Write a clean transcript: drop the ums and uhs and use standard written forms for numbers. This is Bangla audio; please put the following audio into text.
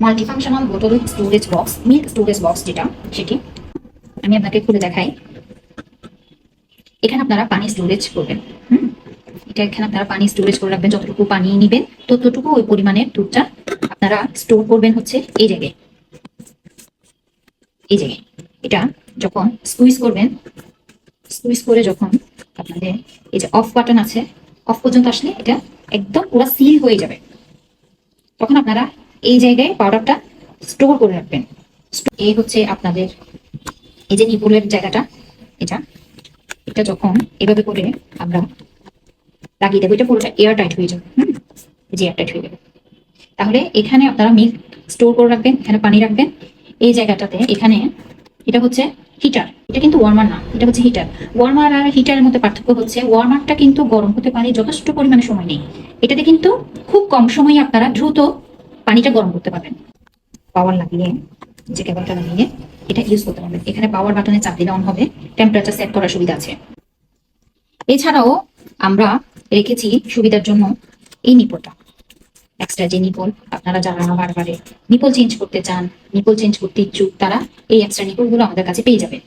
মাল্টিফাংশনাল বোতল storage box, milk storage box যেটা, সেটি আমি আপনাকে খুলে দেখাই। এখানে আপনারা পানি স্টোরেজ করবেন। এটা এখানে আপনারা পানি স্টোরেজ করে রাখবেন, যতটুকু পানি নেবেন ততটুকু ওই পরিমাণের দুধটা আপনারা স্টোর করবেন হচ্ছে এই জায়গায়। এই জায়গায় এটা যখন স্কুইজ করবেন, স্কুইজ করে যখন আপনাদের এই যে অফ বাটন আছে, অফ পর্যন্ত আসলে এটা একদম পুরো সিল হয়ে যাবে। তখন আপনারা এই জায়গায় পাউডারটা স্টোর করে রাখবেন। এই হচ্ছে আপনাদের এই যে নিপুলের জায়গাটা, এটা এটা যখন এভাবে করে আমরা লাগিয়ে দেবো, এটা পুরোটা এয়ার টাইট হয়ে যাবে। যে এয়ার টাইট হয়ে যাবে, তাহলে এখানে আপনারা মিল্ক স্টোর করে রাখবেন, এখানে পানি রাখবেন এই জায়গাটাতে। এখানে এটা হচ্ছে হিটার, এটা কিন্তু ওয়ার্মার না, এটা হচ্ছে হিটার। ওয়ার্মার আর হিটারের মধ্যে পার্থক্য হচ্ছে ওয়ার্মারটা কিন্তু গরম হতে পারে যথেষ্ট পরিমাণে সময় নেই, এটাতে কিন্তু খুব কম সময়ে আপনারা দ্রুত পানিটা গরম করতে পারবেন। পাওয়ার লাগিয়ে, যে কেবলটা লাগিয়ে এটা ইউজ করতে পারবেন। এখানে পাওয়ার বাটনে চাপ দিলে অন হবে, টেম্পারেচার সেট করার সুবিধা আছে। এছাড়াও আমরা রেখেছি সুবিধার জন্য এই নিপলটা, এক্সট্রা যে নিপল, আপনারা যারা বারবারে নিপল চেঞ্জ করতে চান, নিপল চেঞ্জ করতে ইচ্ছুক, তারা এই এক্সট্রা নিপল গুলো আমাদের কাছে পেয়ে যাবেন।